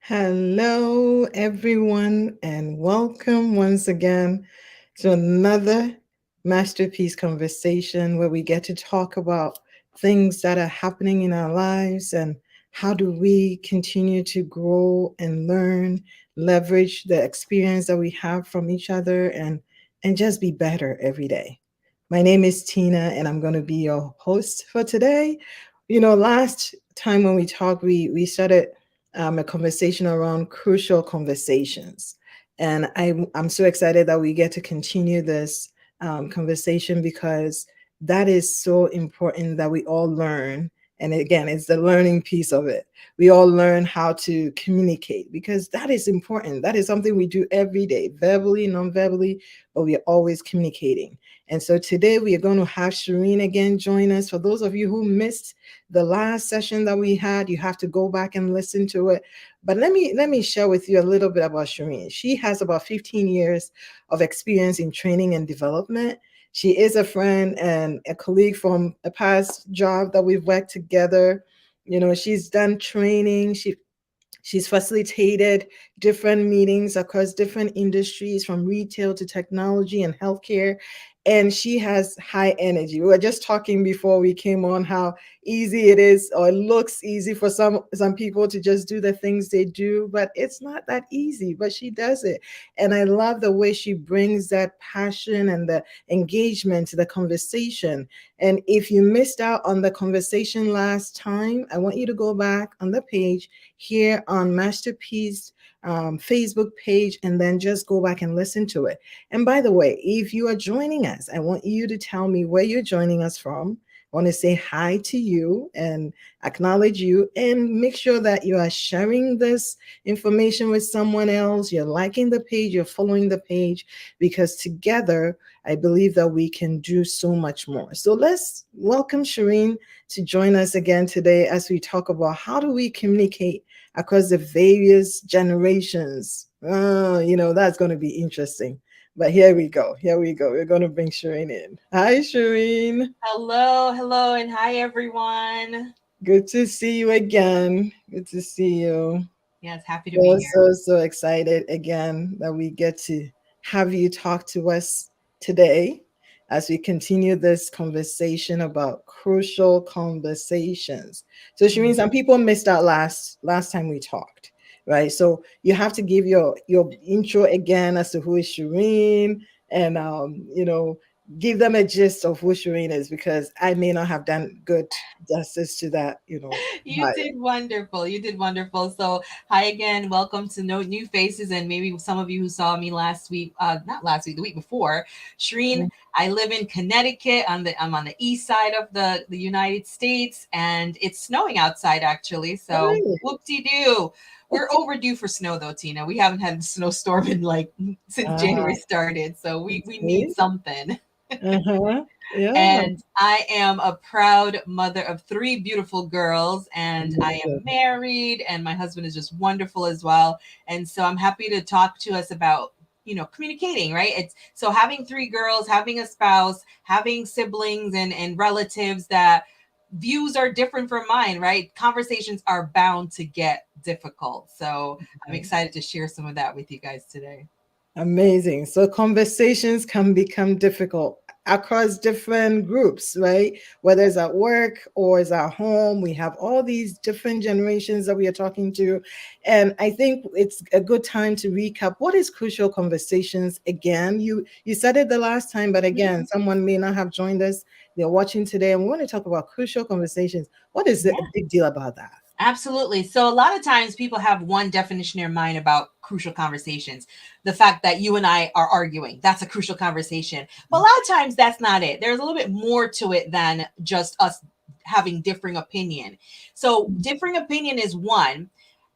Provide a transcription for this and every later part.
Hello, everyone, and welcome once again to another masterpiece conversation where we get to talk about things that are happening in our lives and how do we continue to grow and learn, leverage the experience that we have from each other and just be better every day. My name is Tina and I'm going to be your host for today. Last time when we talked, we started a conversation around crucial conversations. And I'm so excited that we get to continue this conversation because that is so important that we all learn. And again, it's the learning piece of it. We all learn how to communicate because that is important. That is something we do every day, verbally, non verbally, but we are always communicating. And so today we are going to have Sherene again join us. For those of you who missed the last session that we had, you have to go back and listen to it. But let me share with you a little bit about Sherene. She has about 15 years of experience in training and development. She is a friend and a colleague from a past job that we've worked together. She's done training. She's facilitated different meetings across different industries from retail to technology and healthcare. And she has high energy. We were just talking before we came on how easy it is, or it looks easy for some people to just do the things they do, but it's not that easy, but she does it. And I love the way she brings that passion and the engagement to the conversation. And if you missed out on the conversation last time, I want you to go back on the page here on Masterpiece Facebook page and then just go back and listen to it. And by the way, if you are joining us, I want you to tell me where you're joining us from. I want to say hi to you and acknowledge you and make sure that you are sharing this information with someone else. You're liking the page, you're following the page, because together I believe that we can do so much more. So let's welcome Sherene to join us again today as we talk about how do we communicate across the various generations. That's going to be interesting. But here we go. Here we go. We're going to bring Sherene in. Hi, Sherene. Hello, and hi everyone. Good to see you again. Good to see you. Yes, happy to be So, here. so, so excited again that we get to have you talk to us today as we continue this conversation about crucial conversations. So, Shireen, some people missed out last time we talked, right? So you have to give your intro again as to who is Shireen and give them a gist of who Shireen is because I may not have done good justice to that, You bio. did wonderful. You did wonderful. So, hi again. Welcome to No New Faces, and maybe some of you who saw me last week, not last week, the week before. Shereen, I live in Connecticut. I'm on the east side of the United States, and it's snowing outside actually. So, Right. whoop de doo. We're overdue for snow though, Tina. We haven't had a snowstorm in like since January started, so we need See? something. Uh-huh. Yeah. And I am a proud mother of three beautiful girls, and I am Amazing. married, and my husband is just wonderful as well. And so I'm happy to talk to us about communicating, right? It's so having three girls, having a spouse, having siblings and relatives that views are different from mine, right? Conversations are bound to get difficult. So I'm excited to share some of that with you guys today. Amazing. So conversations can become difficult across different groups, right? Whether it's at work or it's at home, we have all these different generations that we are talking to. And I think it's a good time to recap what is crucial conversations again. You said it the last time, but again, someone may not have joined us. They're watching today, and we want to talk about crucial conversations. What is the big deal about that? Absolutely. So a lot of times people have one definition in their mind about crucial conversations. The fact that you and I are arguing, that's a crucial conversation. But a lot of times that's not it. There's a little bit more to it than just us having differing opinion. So differing opinion is one,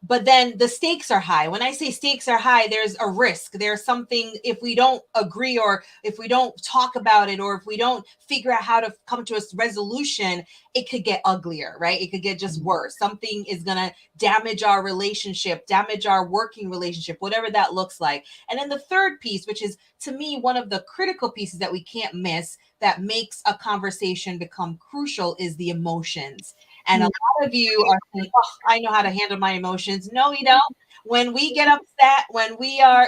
but then the stakes are high. When I say stakes are high, there's a risk. There's something, if we don't agree or if we don't talk about it or if we don't figure out how to come to a resolution, it could get uglier, right? It could get just worse. Something is going to damage our relationship, damage our working relationship, whatever that looks like. And then the third piece, which is to me one of the critical pieces that we can't miss that makes a conversation become crucial, is the emotions. And a lot of you are saying, oh, I know how to handle my emotions. No, you don't. When we get upset, when we are,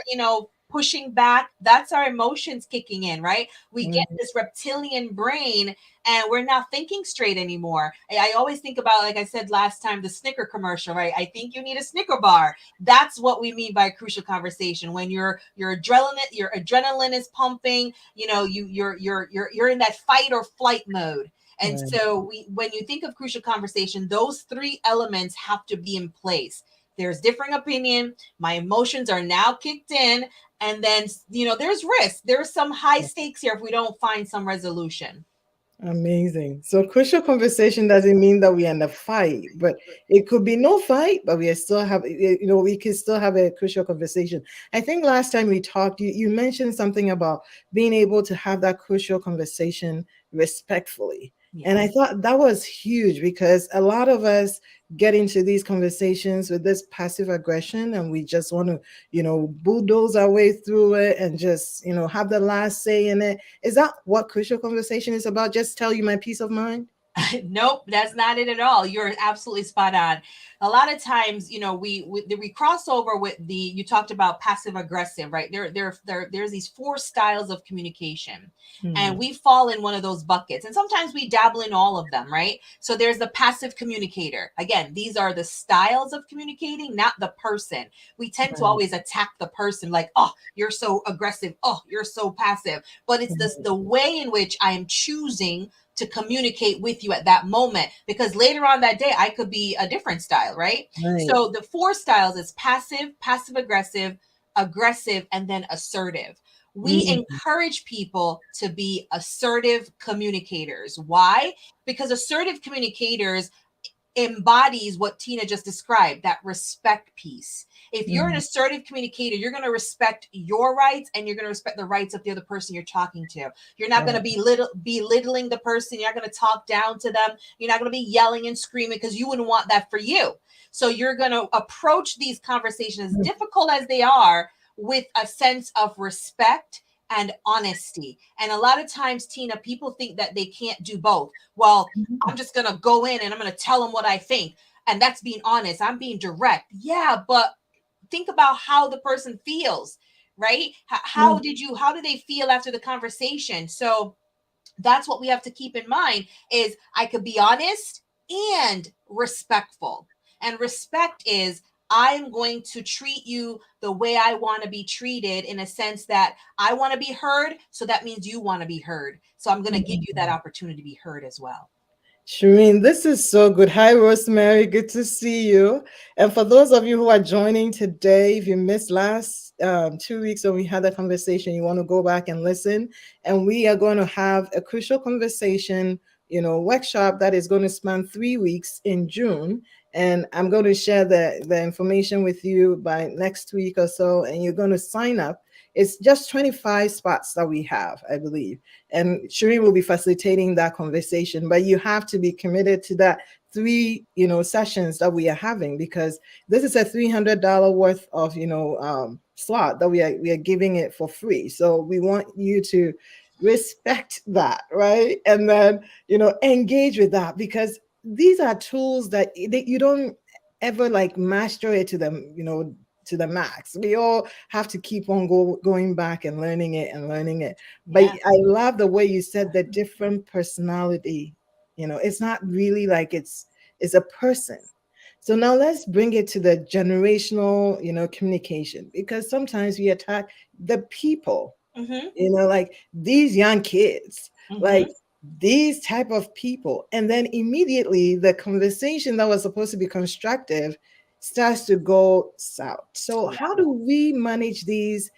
pushing back, that's our emotions kicking in, right? We get Mhm. this reptilian brain and we're not thinking straight anymore. I always think about, like I said last time, the Snicker commercial, right? I think you need a Snicker bar. That's what we mean by crucial conversation. When your adrenaline is pumping, you're in that fight or flight mode. And Right. so when you think of crucial conversation, those three elements have to be in place. There's differing opinion. My emotions are now kicked in. And then, there's risk. There's some high stakes here if we don't find some resolution. Amazing. So crucial conversation doesn't mean that we are in a fight, but it could be no fight, but we are still have, we can still have a crucial conversation. I think last time we talked, you mentioned something about being able to have that crucial conversation respectfully. And I Yes. thought that was huge because a lot of us get into these conversations with this passive aggression and we just want to, bulldoze our way through it and just, have the last say in it. Is that what crucial conversation is about? Just tell you my peace of mind? Nope, that's not it at all. You're absolutely spot on. A lot of times, we cross over with the you talked about passive aggressive, right? There's these four styles of communication, and Hmm. we fall in one of those buckets. And sometimes we dabble in all of them, right? So there's the passive communicator. Again, these are the styles of communicating, not the person. We tend to Right. always attack the person, like, oh, you're so aggressive, oh, you're so passive. But it's the way in which I am choosing to communicate with you at that moment, because later on that day I could be a different style, right? Right. So the four styles is passive, passive aggressive, aggressive, and then assertive. We Mm, encourage people to be assertive communicators. Why? Because assertive communicators embodies what Tina just described, that respect piece. If you're an mm, assertive communicator, you're going to respect your rights and you're going to respect the rights of the other person you're talking to. You're not going right. to be belittling the person. You're not going to talk down to them. You're not going to be yelling and screaming because you wouldn't want that for you. So you're going to approach these conversations, as Mm, difficult as they are, with a sense of respect and honesty. And a lot of times, Tina, people think that they can't do both. Well, I'm just going to go in and I'm going to tell them what I think. And that's being honest. I'm being direct. Yeah, but think about how the person feels, right? mm, How do they feel after the conversation? So that's what we have to keep in mind is I could be honest and respectful. And respect is I'm going to treat you the way I want to be treated, in a sense that I want to be heard. So that means you want to be heard. So I'm going to give you that mm. opportunity to be heard as well. Sherene, this is so good. Hi, Rosemary. Good to see you. And for those of you who are joining today, if you missed last 2 weeks when we had a conversation, you want to go back and listen. And we are going to have a crucial conversation, workshop that is going to span 3 weeks in June. And I'm going to share the information with you by next week or so. And you're going to sign up. It's just 25 spots that we have, I believe, and Shereen will be facilitating that conversation. But you have to be committed to that three, sessions that we are having because this is a $300 worth of, slot that we are giving it for free. So we want you to respect that, right? And then engage with that because these are tools that you don't ever like master it to them, to the max. We all have to keep on going back and learning it and learning it. But Yeah. I love the way you said the different personality. It's not really like it's a person. So now let's bring it to the generational, communication because sometimes we attack the people, Mm-hmm. like these young kids, Mm-hmm. like these type of people, and then immediately the conversation that was supposed to be constructive starts to go south. So Yeah. how do we manage these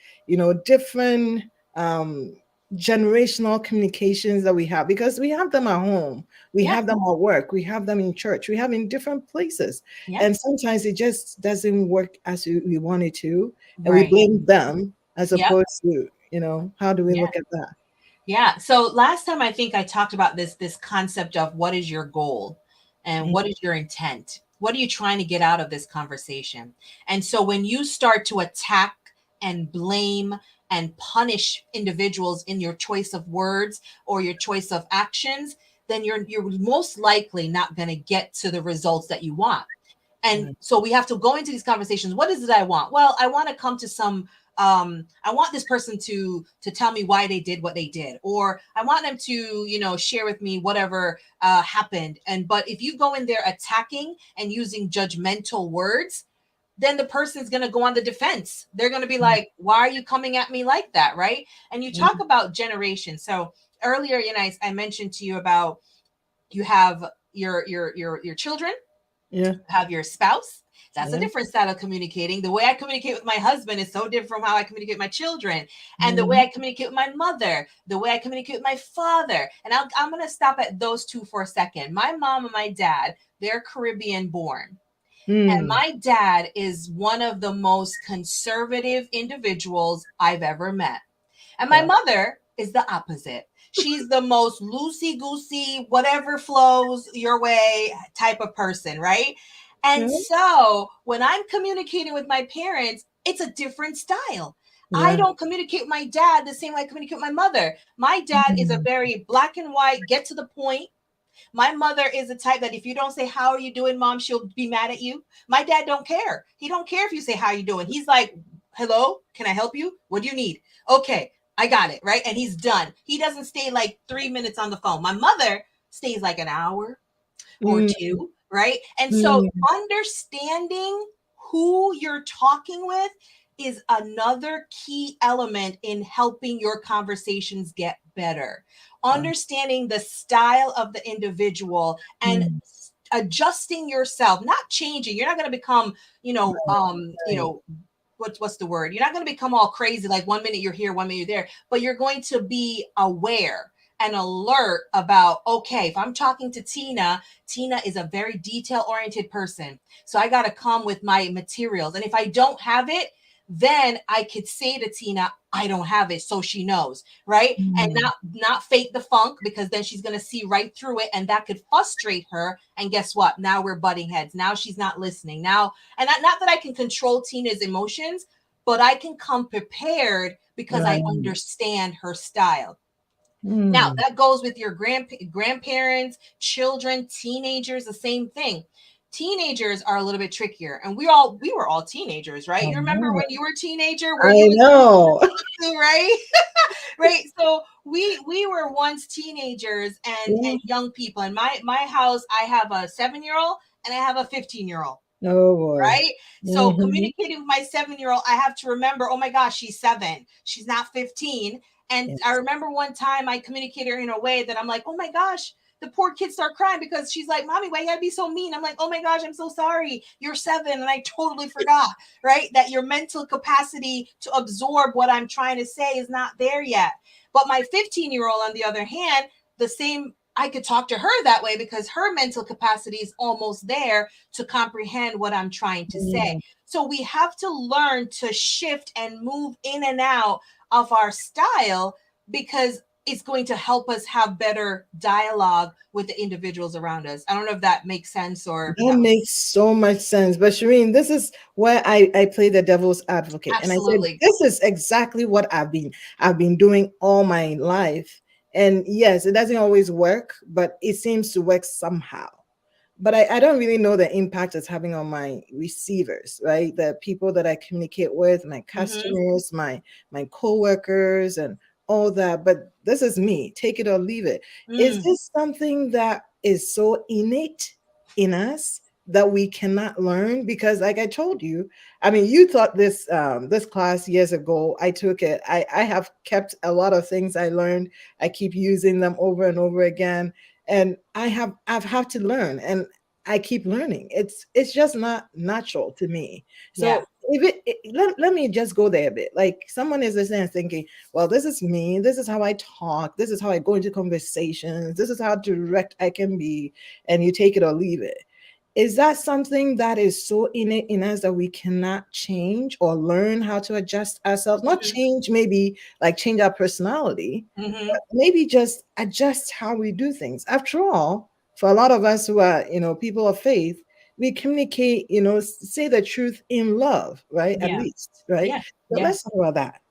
different um generational communications that we have, because we have them at home, we Yeah. have them at work, we have them in church, we have in different places, Yeah. and sometimes it just doesn't work as we want it to, and we Right. blame them as Yep. opposed to, how do we Yeah. look at that? Yeah. So last time I think I talked about this concept of what is your goal and Mm, what is your intent? What are you trying to get out of this conversation? And so when you start to attack and blame and punish individuals in your choice of words or your choice of actions, then you're most likely not going to get to the results that you want. And so we have to go into these conversations. What is it I want? Well, I want to come to some I want this person to tell me why they did what they did, or I want them to, share with me whatever happened. And but if you go in there attacking and using judgmental words, then the person's going to go on the defense. They're going to be like, why are you coming at me like that? Right. And you talk about generations. So earlier, I mentioned to you about, you have your children, Yeah. have your spouse. That's a Yeah. different style of communicating. The way I communicate with my husband is so different from how I communicate with my children, and the way Mhm. I communicate with my mother, the way I communicate with my father. And I'm going to stop at those two for a second. My mom and my dad, they're Caribbean born. And Mm. my dad is one of the most conservative individuals I've ever met. And my Wow. mother is the opposite. She's the most loosey goosey, whatever flows your way type of person, right? Yeah. And so when I'm communicating with my parents, it's a different style. I Yeah. don't communicate with my dad the same way I communicate with my mother. My dad is a Mm. very black and white, get to the point. My mother is the type that if you don't say how are you doing, mom, she'll be mad at you. My dad don't care. He don't care if you say how you doing. He's like, hello, can I help you? What do you need? Okay, I got it, right? And he's done. He doesn't stay like 3 minutes on the phone. My mother stays like an hour or Mm. two, right? And so Mm. understanding who you're talking with is another key element in helping your conversations get better. Wow. Understanding the style of the individual and Mm. adjusting yourself, not changing. You're not going to become, Right. Right. what's the word? You're not going to become all crazy like 1 minute you're here, 1 minute you're there, but you're going to be aware and alert about, okay, if I'm talking to Tina is a very detail oriented person. So I got to come with my materials. And if I don't have it, then I could say to Tina, I don't have it, so she knows, right? And Mm. not fake the funk, because then she's going to see right through it, and that could frustrate her. And guess what? Now we're butting heads. Now she's not listening. Now, and not that I can control Tina's emotions, but I can come prepared because I Right. understand her style. Now, Mm. that goes with your grandparents, children, teenagers, the same thing. Teenagers are a little bit trickier, and we were all teenagers, right? I You remember know. when you were a teenager, were I you know. too, right? Right. So we were once teenagers and Yeah. young people. In my house, I have a 7-year-old and I have a 15-year-old. Oh boy. Right. So Mm-hmm. communicating with my 7-year-old, I have to remember, oh my gosh, she's 7. She's not 15. And I Yes. remember one time I communicated her in a way that I'm like, oh my gosh, the poor kid start crying because she's like, mommy, why you gotta be so mean? I'm like, oh my gosh, I'm so sorry. You're 7. And I totally forgot, right? That your mental capacity to absorb what I'm trying to say is not there yet. But my 15-year-old, on the other hand, the same, I could talk to her that way because her mental capacity is almost there to comprehend what I'm trying to say. Mm. So we have to learn to shift and move in and out of our style, because it's going to help us have better dialogue with the individuals around us. I don't know if that makes sense or That that was makes so much sense. But Shireen, this is where I play the devil's advocate. And I said, absolutely. this is exactly what I've been doing all my life. And yes, it doesn't always work, but it seems to work somehow. But I don't really know the impact it's having on my receivers, right? The people that I communicate with, my Mm-hmm. customers, my coworkers, and all that. But this is me. Take it or leave it. Is Mm. this something that is so innate in us that we cannot learn? Because, like I told you, I mean, you taught this class years ago. I took it. I have kept a lot of things I learned. I keep using them over and over again, and I've had to learn, and I keep learning. It's just not natural to me. Yeah. So if let me just go there a bit. Like someone is listening and thinking, well, this is me, this is how I talk, this is how I go into conversations, this is how direct I can be, and you take it or leave it. Is that something that is so innate in us that we cannot change or learn how to adjust ourselves? Not Mm-hmm. change, maybe like change our personality, Mm-hmm. maybe just adjust how we do things. After all, for a lot of us who are, people of faith, we communicate, say the truth in love, right? At Yeah. least, right? Yeah. So Yeah. let's talk about that.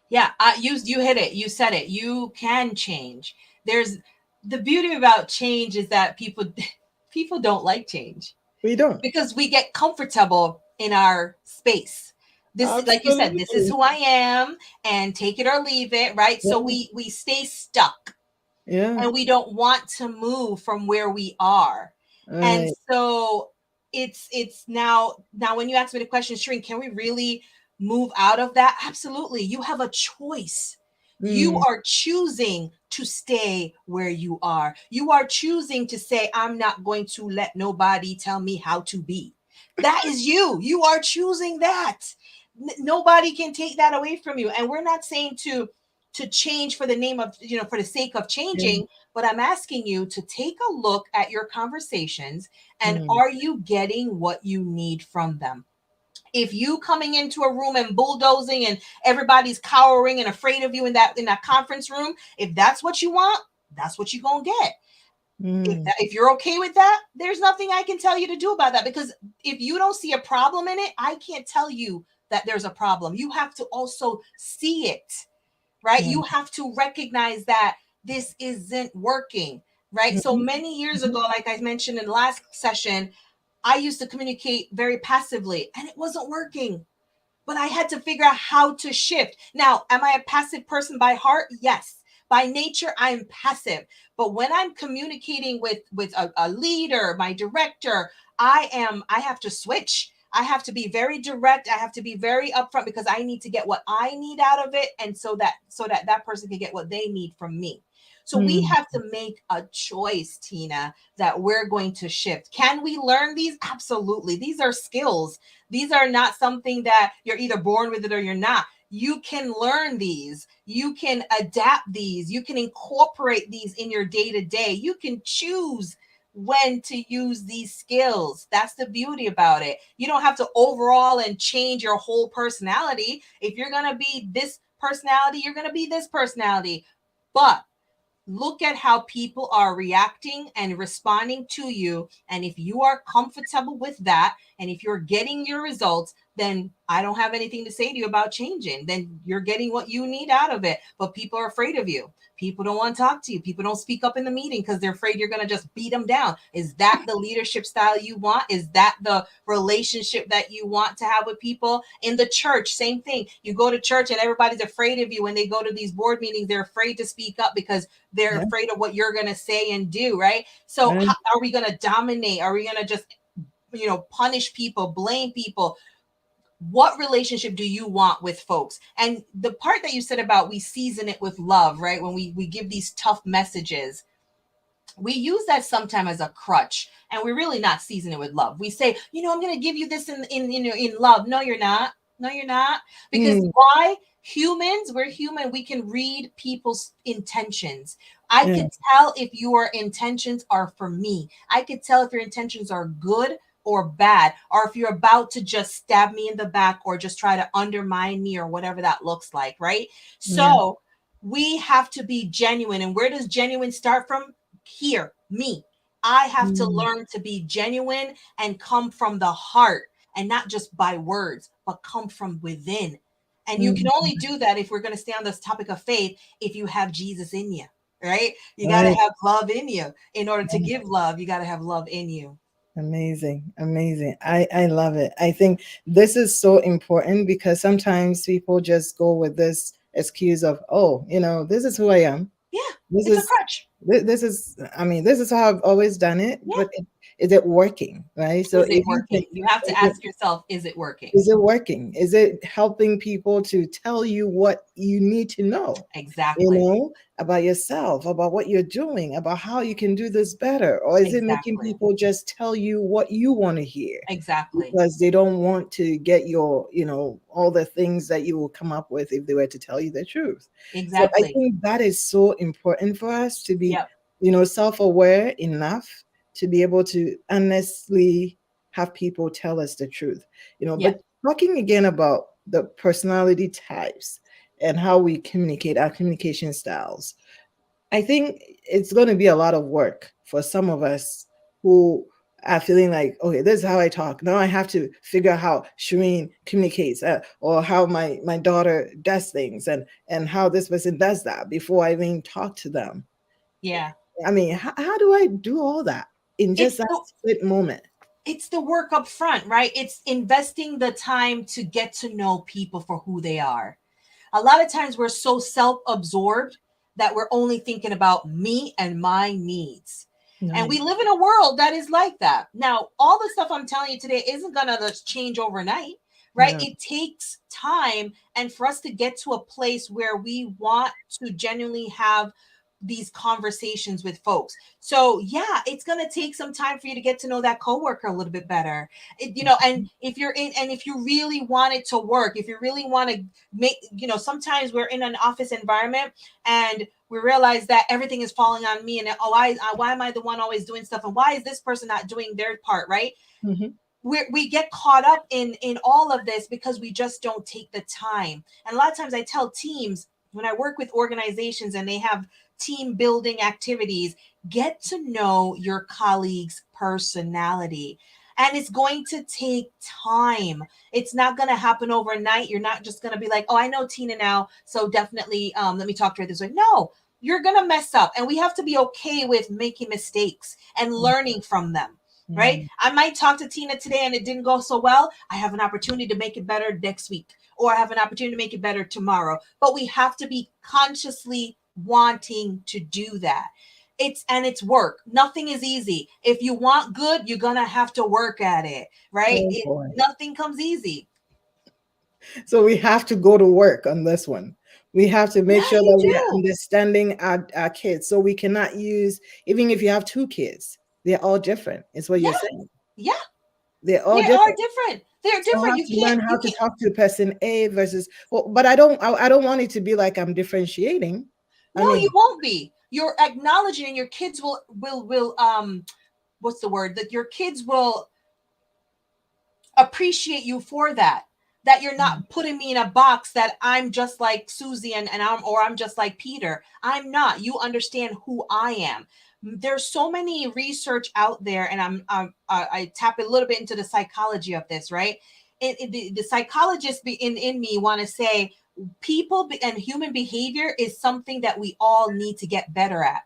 Yeah. You hit it. You said it. You can change. There's the beauty about change is that people people don't like change. We don't. because we get comfortable in our space. This, like you said, this is Absolutely. who I am, and take it or leave it, right? So Yeah. we stay stuck, Yeah. and we don't want to move from where we are. And Right. so it's now when you ask me the question, Shereen, can we really move out of that? Absolutely. You have a choice. You Mm. are choosing to stay where you are. You are choosing to say, I'm not going to let nobody tell me how to be. That is you. You are choosing that. Nobody can take that away from you. And we're not saying to change for the name of, for the sake of Yeah. changing, but I'm asking you to take a look at your conversations, and Mm. are you getting what you need from them? If you coming into a room and bulldozing and everybody's cowering and afraid of you in that conference room, if that's what you want, that's what you're going to get. Mm. If you're okay with that, there's nothing I can tell you to do about that, because if you don't see a problem in it, I can't tell you that there's a problem. You have to also see it, right? Yeah. You have to recognize that this isn't working, right? So Mhm. many years Mhm. ago, like I mentioned in the last session, I used to communicate very passively and it wasn't working, but I had to figure out how to shift. Now, am I a passive person by heart? Yes. By nature, I'm passive. But when I'm communicating with a leader, my director, I have to switch. I have to be very direct. I have to be very upfront because I need to get what I need out of it, and so that that person can get what they need from me. So we Mm. have to make a choice, Tina, that we're going to shift. Can we learn these? Absolutely. These are skills. These are not something that you're either born with it or you're not. You can learn these. You can adapt these. You can incorporate these in your day to day. You can choose when to use these skills. That's the beauty about it. You don't have to overall and change your whole personality. If you're going to be this personality, you're going to be this personality. But look at how people are reacting and responding to you. And if you are comfortable with that, and if you're getting your results, then I don't have anything to say to you about changing. Then you're getting what you need out of it. But people are afraid of you. People don't want to talk to you. People don't speak up in the meeting because they're afraid you're going to just beat them down. Is that the leadership style you want? Is that the relationship that you want to have with people? In the church, same thing. You go to church and everybody's afraid of you. When they go to these board meetings, they're afraid to speak up because they're Yeah. afraid of what you're going to say and do, right? So Right. how, are we going to dominate? Are we going to just punish people, blame people? What relationship do you want with folks? And the part that you said about we season it with love, right? When we give these tough messages, we use that sometimes as a crutch, and we're really not seasoning it with love. We say, I'm going to give you this in love. No, you're not. No, you're not. Because Mm. why? Humans, we're human. We can read people's intentions. I Yeah. could tell if your intentions are for me. I could tell if your intentions are good or bad, or if you're about to just stab me in the back or just try to undermine me or whatever that looks like, right? Yeah. So we have to be genuine. And where does genuine start from? Here, me. I have to Mm. learn to be genuine and come from the heart, and not just by words, but come from within. And you can Mm. only do that, if we're going to stay on this topic of faith, if you have Jesus in you, right? You got to Right. have love in you. In order to give love, you got to have love in you. Amazing. Amazing. I love it. I think this is so important because sometimes people just go with this excuse of, oh, this is who I am. Yeah, This it's a is crutch. this is, I mean, this is how I've always done it, Yeah. but is it working? Right? So Is if it you can, working? You have to ask yourself, is it working? is it working? Is it helping people to tell you what you need to know, Exactly. about yourself, about what you're doing, about how you can do this better? Or is it making Exactly. people just tell you what you want to hear Exactly. because they don't want to get your, all the things that you will come up with if they were to tell you the truth? So I Exactly. think that is so important for us to be, Yep. self-aware enough to be able to honestly have people tell us the truth. Yep. But talking again about the personality types and how we communicate, our communication styles, I think it's going to be a lot of work for some of us who are feeling like, okay, this is how I talk. Now I have to figure out how Shireen communicates, or how my daughter does things, and how this person does that before I even talk to them. Yeah. I mean, how do I do all that in just It's that so split moment? it's the work up front, right? It's investing the time to get to know people for who they are. A lot of times we're so self-absorbed that we're only thinking about me and my needs. And we Nice. live in a world that is like that. Now, all the stuff I'm telling you today isn't going to just change overnight, right? No. It takes time, and for us to get to a place where we want to genuinely have these conversations with folks. So, yeah, it's going to take some time for you to get to know that coworker a little bit better. And if you're in, and if you really want it to work, if you really want to make, sometimes we're in an office environment and we realize that everything is falling on me, and oh, why am I the one always doing stuff, and why is this person not doing their part, right? Mhm. We get caught up in all of this because we just don't take the time. And a lot of times I tell teams, when I work with organizations and they have team building activities, get to know your colleagues' personality. And it's going to take time. It's not going to happen overnight. You're not just going to be like, oh, I know Tina now, so definitely let me talk to her this way. No, you're going to mess up. And we have to be okay with making mistakes and learning from them, right? Mm. I might talk to Tina today and it didn't go so well. I have an opportunity to make it better next week, or I have an opportunity to make it better tomorrow. But we have to be consciously wanting to do that. It's work. Nothing is easy. If you want good, you're gonna have to work at it, right? Oh boy. Nothing comes easy. So we have to go to work on this one. We have to make Yeah, sure you that we are do. understanding our kids. So we cannot use, even if you have two kids, they're all different. Is what Yeah, you're saying. yeah. They're all They are different. different. They're So I different. have to learn You how to can't. talk to person A versus, well, but I don't want it to be like I'm differentiating. I No, you mean, won't be. You're acknowledging, and your kids will what's the word, that your kids will appreciate you for that. That you're mm, not putting me in a box that I'm just like Susie, I'm just like Peter. I'm not. You understand who I am. There's so many research out there, and I tap a little bit into the psychology of this, right? The psychologists in me want to say and human behavior is something that we all need to get better at.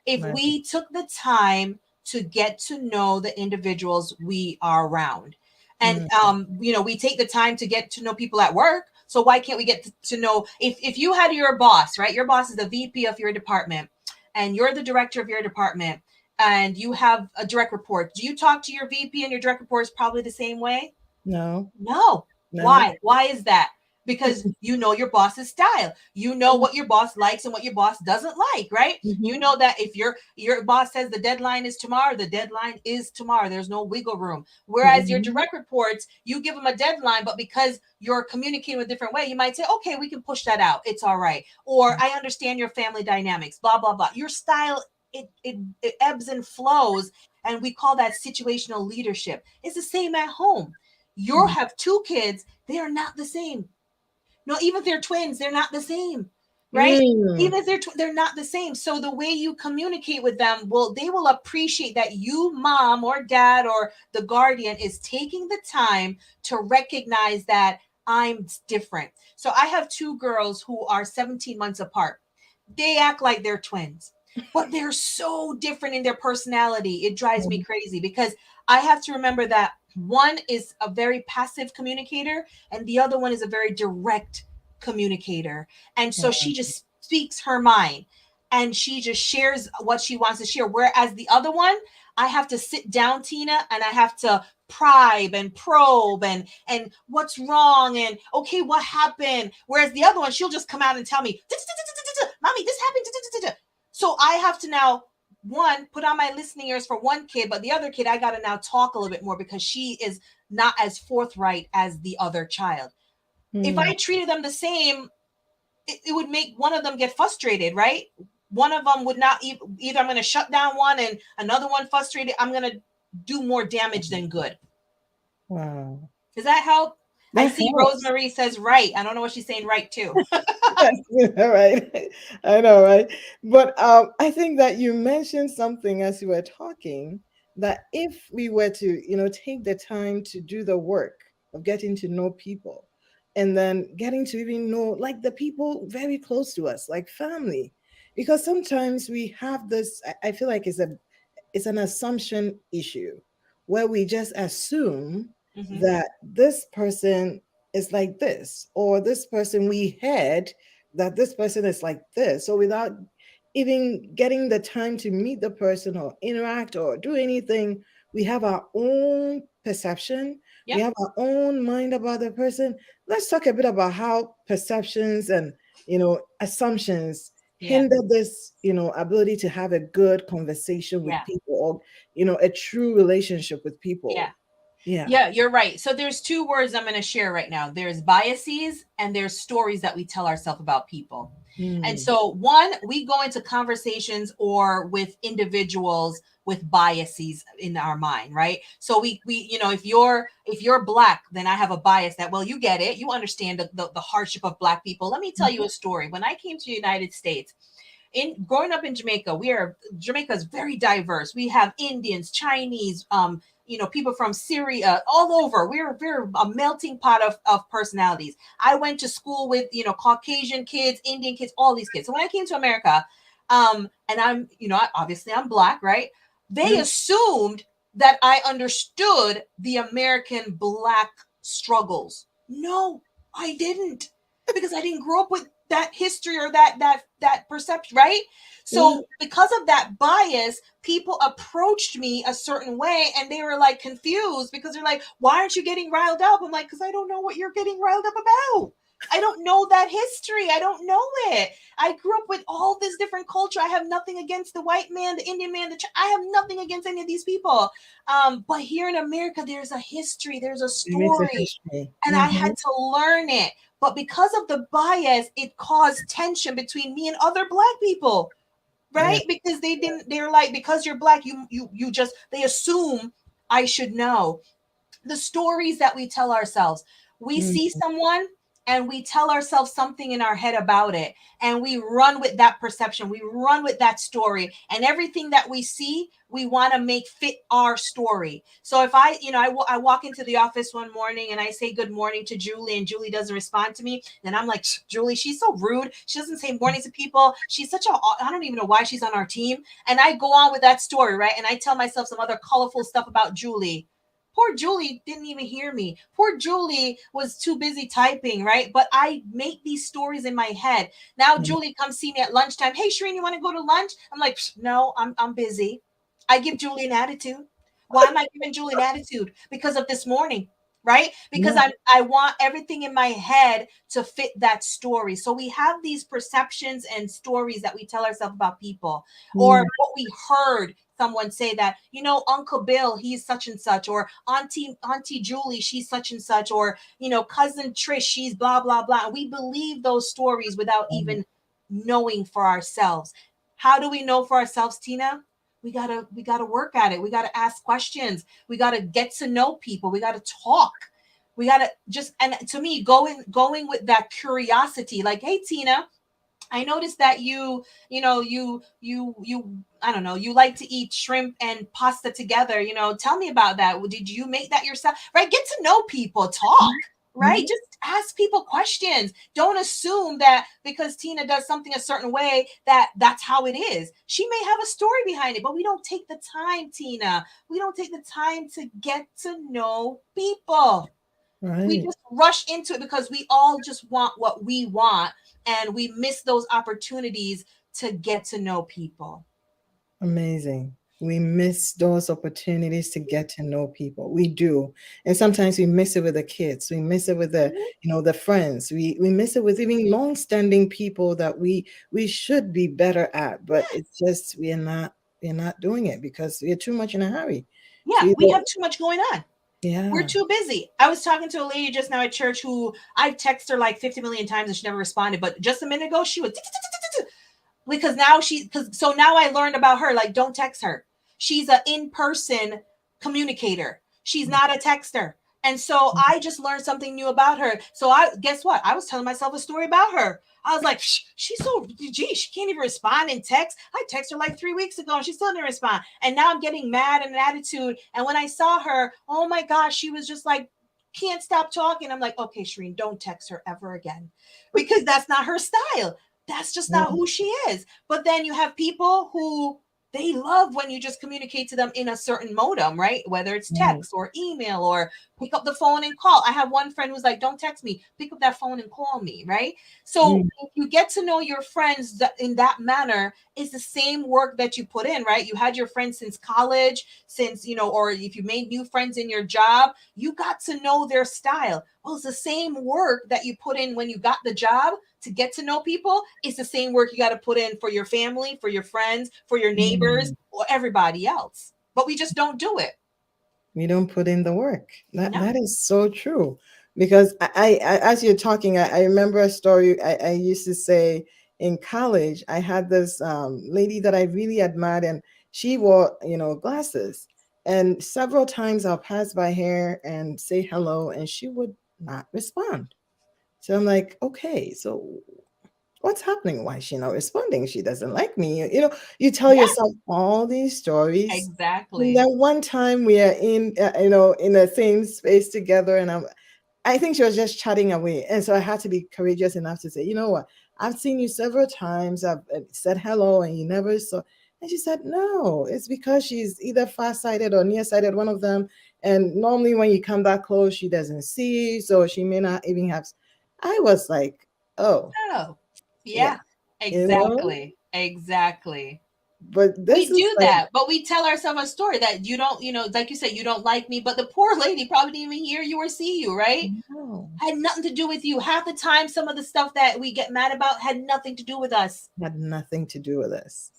If right. we took the time to get to know the individuals we are around, and Mm, we take the time to get to know people at work, so why can't we get to know, if you had your boss, right? Your boss is the VP of your department and you're the director of your department, and you have a direct report. Do you talk to your VP and your direct reports probably the same way? no, No. no. Why is that? Because you know your boss's style. You know what your boss likes and what your boss doesn't like, right? You Mhm, know that if your boss says the deadline is tomorrow, the deadline is tomorrow. There's no wiggle room. Whereas your mhm, direct reports, you give them a deadline, but because you're communicating with a different way, you might say, okay, we can push that out. It's all right. Or I understand your family dynamics, blah, blah, blah. Your style, it ebbs and flows. And we call that situational leadership. It's the same at home. You mhm. have two kids, they are not the same. No, even if they're twins, they're not the same, right? Mm, Even if they're not the same. So the way you communicate with them, they will appreciate that you, mom or dad or the guardian, is taking the time to recognize that I'm different. So I have two girls who are 17 months apart. They act like they're twins, but they're so different in their personality. It drives me mhm, crazy because I have to remember that one is a very passive communicator and the other one is a very direct communicator. And so she wow, just speaks her mind and she just shares what she wants to share. Whereas the other one, I have to sit down, Tina, and I have to probe and probe and what's wrong and okay, what happened. Whereas the other one, she'll just come out and tell me, mommy, this happened. So I have to now, one, put on my listening ears for one kid, but the other kid, I got to now talk a little bit more because she is not as forthright as the other child. If mm, I treated them the same, it would make one of them get frustrated, right? One of them would not either. I'm going to shut down one and another one frustrated. I'm going to do more damage than good. wow. Does that help? I That see helps. Rosemary says right. I don't know what she's saying right too. Yes, all right. I know, right? But I think that you mentioned something as you were talking, that if we were to, take the time to do the work of getting to know people and then getting to even know like the people very close to us, like family, because sometimes we have this, I feel like it's an assumption issue where we just assume Mm-hmm. that this person is like this, or this person we heard that this person is like this. So without even getting the time to meet the person or interact or do anything, we have our own perception. We Yep. have our own mind about the person. Let's talk a bit about how perceptions and assumptions Yeah. hinder this ability to have a good conversation with Yeah. people, or a true relationship with Yeah. people. Yeah. Yeah, you're right. So there's two words I'm going to share right now. There's biases and there's stories that we tell ourselves about people. And Mm. so one, we go into conversations or with individuals with biases in our mind, right? So we if you're black, then I have a bias that, well, you get it. You understand the hardship of black people. Let me tell you a story. When I came to the United States, in growing up in Jamaica, Jamaica is very diverse. We have Indians, Chinese, people from Syria, all over. We're a melting pot of personalities. I went to school with, Caucasian kids, Indian kids, all these kids. So when I came to America, and obviously I'm black, right? They Mm. assumed that I understood the American black struggles. No, I didn't, because I didn't grow up with that history or that perception, right? Yeah. So because of that bias, people approached me a certain way and they were like confused because they're like, why aren't you getting riled up? I'm like, because I don't know what you're getting riled up about. I don't know that history. I don't know it. I grew up with all this different culture. I have nothing against the white man, the Indian man, I have nothing against any of these people. But here in America, there's a history, there's a It makes a story, history. and I Mm-hmm. had to learn it. But because of the bias, it caused tension between me and other black people, Yeah. right? Because they're like, because you're black, you just, they assume I should know. The stories that we tell ourselves. We Mm. see someone and we tell ourselves something in our head about it, and we run with that perception. We run with that story, and everything that we see, we want to make fit our story. So if I walk into the office one morning and I say good morning to Julie and Julie doesn't respond to me, then I'm like, Julie, she's so rude. She doesn't say morning to people. She's such a, I don't even know why she's on our team. And I go on with that story, right? And I tell myself some other colorful stuff about Julie. Poor Julie didn't even hear me. Poor Julie was too busy typing, right? But I make these stories in my head. Now Mm. Julie comes see me at lunchtime. Hey, Sherene, you want to go to lunch? I'm like, no, I'm busy. I give Julie an attitude. Why am I giving Julie an attitude? Because of this morning, right? Because Yeah. I want everything in my head to fit that story. So we have these perceptions and stories that we tell ourselves about people, or Mm. what we heard someone say, that, Uncle Bill, he's such and such, or Auntie Julie, she's such and such, or Cousin Trish, she's blah blah blah. We believe those stories without even knowing for ourselves. How do we know for ourselves, Tina? We gotta work at it. We gotta ask questions. We gotta get to know people. We gotta talk. We gotta just, and to me, going with that curiosity, like, hey, Tina, I noticed that I don't know, you like to eat shrimp and pasta together. Tell me about that. Well, did you make that yourself? Right? Get to know people, talk, right? Mhm. Just ask people questions. Don't assume that because Tina does something a certain way that's how it is. She may have a story behind it, but we don't take the time, Tina. We don't take the time to get to know people. We Right. just rush into it because we all just want what we want, and we miss those opportunities to get to know people. Amazing. We miss those opportunities to get to know people. We do. And sometimes we miss it with the kids. We miss it with the friends. We miss it with even long-standing people that we should be better at, but it's just we're not doing it because we're too much in a hurry. To Yeah, we either, have too much going on. We're yeah. too busy. I was talking to a lady just now at church who I've texted her like 50 million times and she never responded, but just a minute ago she was, because now so now I learned about her, like, don't text her. She's an in-person communicator. She's not a texter. And so I just learned something new about her. So I guess what? I was telling myself a story about her. I was like, she's so, gee, she can't even respond in text. I texted her like 3 weeks ago and she still didn't respond. And now I'm getting mad and an attitude. And when I saw her, oh my gosh, she was just like, can't stop talking. I'm like, okay, Sherene, don't text her ever again, because that's not her style. That's just not Yeah. who she is. But then you have people who they love when you just communicate to them in a certain modem, right? Whether it's Right. text or email or pick up the phone and call. I have one friend who's like, don't text me, pick up that phone and call me, right? So Mm, if you get to know your friends in that manner, it's the same work that you put in, right? You had your friends since college, since, or if you made new friends in your job, you got to know their style. Well, it's the same work that you put in when you got the job to get to know people. It's the same work you got to put in for your family, for your friends, for your neighbors, mm. or everybody else. But we just don't do it. We don't put in the work. That No. is so true. Because as you're talking, I remember a story I used to say in college. I had this lady that I really admired, and she wore, glasses. And several times I'll pass by her and say hello, and she would not respond. So I'm like, okay, so what's happening? Why is she not responding? She doesn't like me. You tell Yeah, yourself all these stories. And exactly. then one time we are in the same space together, and I think she was just chatting away. And so I had to be courageous enough to say, you know what? I've seen you several times. I've said hello, and you never saw. And she said, no, it's because she's either far-sighted or nearsighted, one of them. And normally when you come that close, she doesn't see, so she may not even have. I was like, oh, Oh, yeah, yeah, you know. exactly. Exactly. But this We is do like, that, but we tell ourselves a story that you don't, like you said, you don't like me, but the poor lady probably didn't even hear you or see you, right? no, Had nothing to do with you. Half the time, some of the stuff that we get mad about had nothing to do with us. had nothing to do with this.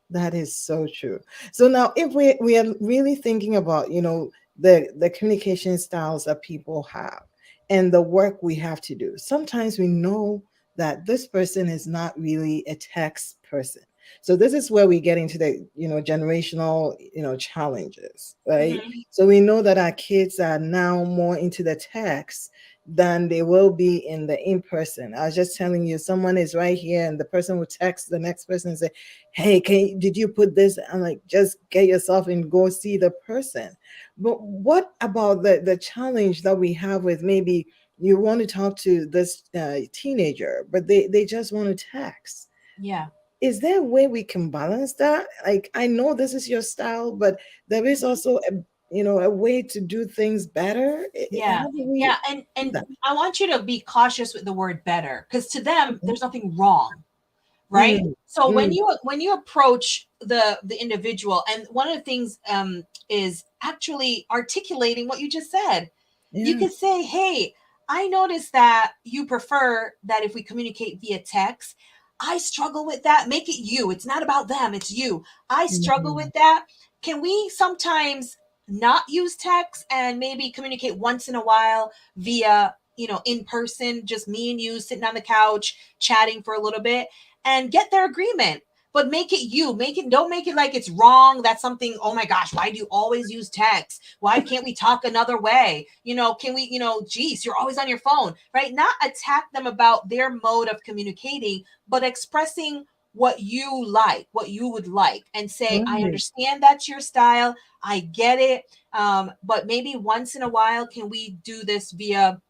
That is so true. So now, if we are really thinking about, the communication styles that people have and the work we have to do, sometimes we know that this person is not really a text person. So this is where we get into the, generational, challenges, right? Hmm. So we know that our kids are now more into the text than they will be in the in person. I was just telling you, someone is right here, and the person will text the next person and say, hey, did you put this? I'm like, just get yourself and go see the person. But what about the challenge that we have with, maybe you want to talk to this teenager, but they just want to text? Yeah. Is there a way we can balance that? Like, I know this is your style, but there is also a way to do things better. Yeah. How do we Yeah. And do and that? I want you to be cautious with the word better, because to them Okay. there's nothing wrong, right? Mm, So when mm, you approach the individual, and one of the things is actually articulating what you just said. You yeah. could say, hey, I noticed that you prefer that if we communicate via text. I struggle with that. Make it you. It's not about them, it's you. I struggle Mm, with that. Can we sometimes not use text and maybe communicate once in a while via, in person, just me and you sitting on the couch chatting for a little bit and get their agreement? But make it you. Don't make it like it's wrong. That's something, oh my gosh, why do you always use text? Why can't we talk another way? Can we, geez, you're always on your phone, right? Not attack them about their mode of communicating, but expressing what you would like, and say, I right. understand that's your style. I get it. But maybe once in a while, can we do this via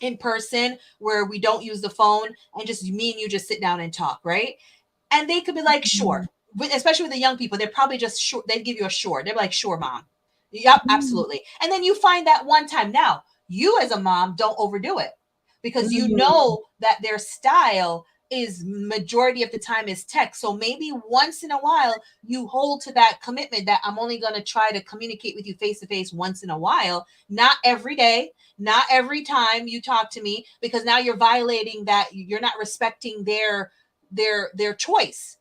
in person where we don't use the phone and just me and you just sit down and talk, right? And they could be like, sure. Especially with the young people, they're probably just sure. They'd give you a sure. They're like, sure, mom. Yep, Mm, absolutely. And then you find that one time. Now, you as a mom, don't overdo it, because you mm, know that their style is majority of the time is text. So maybe once in a while you hold to that commitment that I'm only going to try to communicate with you face to face once in a while, not every day, not every time you talk to me, because now you're violating that. You're not respecting their choice.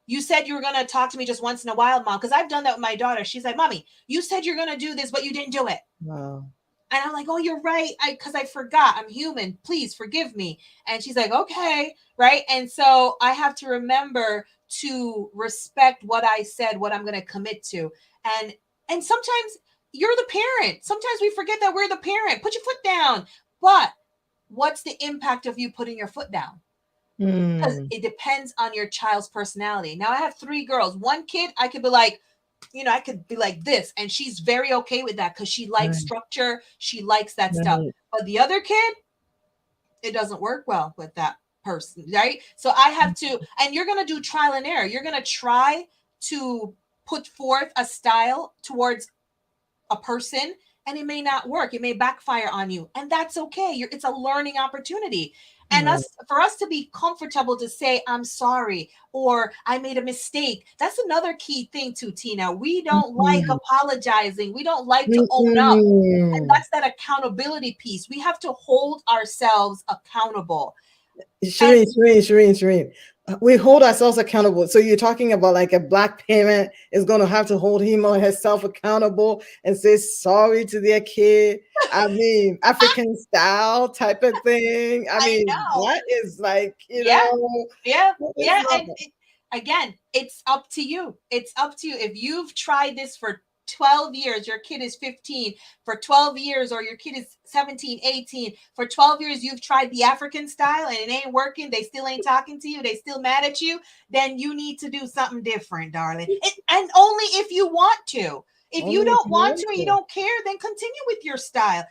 You said you were going to talk to me just once in a while, mom, because I've done that with my daughter. She's like, mommy, you said you're going to do this, but you didn't do it. wow. And I'm like, oh, you're right. Because I forgot. I'm human. Please forgive me. And she's like, okay. Right. And so I have to remember to respect what I said, what I'm going to commit to. And, and sometimes you're the parent. Sometimes we forget that we're the parent. Put your foot down. But what's the impact of you putting your foot down? Because Mm, it depends on your child's personality. Now I have three girls. One kid, I could be like, I could be like this, and she's very okay with that because she likes right, structure. She likes that stuff. right. But the other kid, it doesn't work well with that person, right? So I have to, and you're going to do trial and error. You're going to try to put forth a style towards a person, and it may not work. It may backfire on you, and that's okay. It's a learning opportunity. And Right. us for us to be comfortable to say I'm sorry or I made a mistake. That's another key thing too, Tina. We don't like Mm-mm. apologizing. We don't like to own up. And Mm-mm. that's that accountability piece. We have to hold ourselves accountable. And Sherene. We hold ourselves accountable. So you're talking about like a black parent is going to have to hold him or herself accountable and say sorry to their kid. I mean, African style type of thing. I I mean, know. that is like, Yeah. Yeah, it's yeah, not. and again, it's up to you. It's up to you. If you've tried this for 12 years, your kid is 15, for 12 years, or your kid is 17, 18, for 12 years, you've tried the African style and it ain't working, they still ain't talking to you, they still mad at you, then you need to do something different, darling. And only if you want to. If you Only if don't you want want to and you to. don't care, then continue with your style.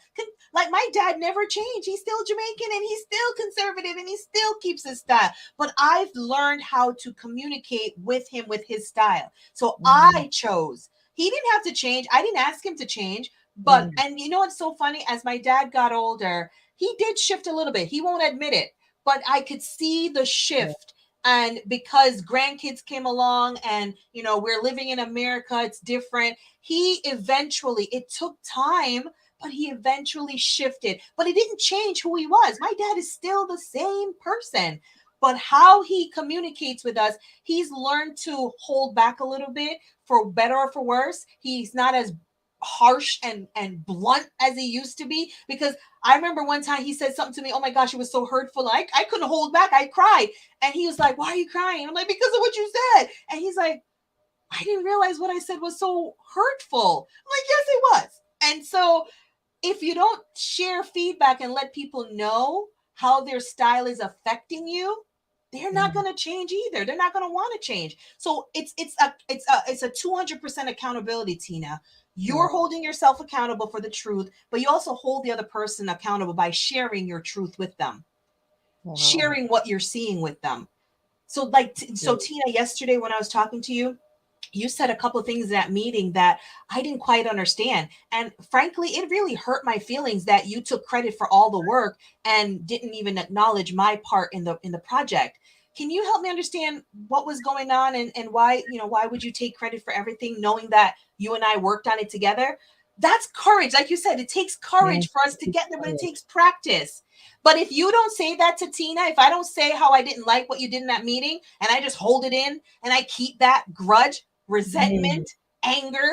Like my dad never changed. He's still Jamaican and he's still conservative and he still keeps his style. But I've learned how to communicate with him with his style. So Mm, I chose. He didn't have to change. I didn't ask him to change. But, mm, and you know what's so funny? As my dad got older, he did shift a little bit. He won't admit it, but I could see the yeah, shift. And because grandkids came along and, we're living in America, it's different. He eventually, it took time, but he eventually shifted. But it didn't change who he was. My dad is still the same person. But how he communicates with us, he's learned to hold back a little bit, for better or for worse. He's not as harsh and blunt as he used to be, because I remember one time he said something to me, oh my gosh, it was so hurtful. I couldn't hold back. I cried. And he was like, why are you crying? I'm like, because of what you said. And he's like, I didn't realize what I said was so hurtful. I'm like, yes, it was. And so if you don't share feedback and let people know how their style is affecting you, they're not mm, going to change either. They're not going to want to change. So it's a 200% accountability, Tina. You're wow, holding yourself accountable for the truth, but you also hold the other person accountable by sharing your truth with them, wow. sharing what you're seeing with them. So like so Yeah. Tina, yesterday when I was talking to you, you said a couple of things in that meeting that I didn't quite understand. And frankly, it really hurt my feelings that you took credit for all the work and didn't even acknowledge my part in the project. Can you help me understand what was going on, and why, why would you take credit for everything knowing that you and I worked on it together? That's courage. Like you said, it takes courage for Yes, us to it's get there, but it courage. takes practice. But if you don't say that to Tina, if I don't say how I didn't like what you did in that meeting and I just hold it in and I keep that grudge, Mm, resentment, anger,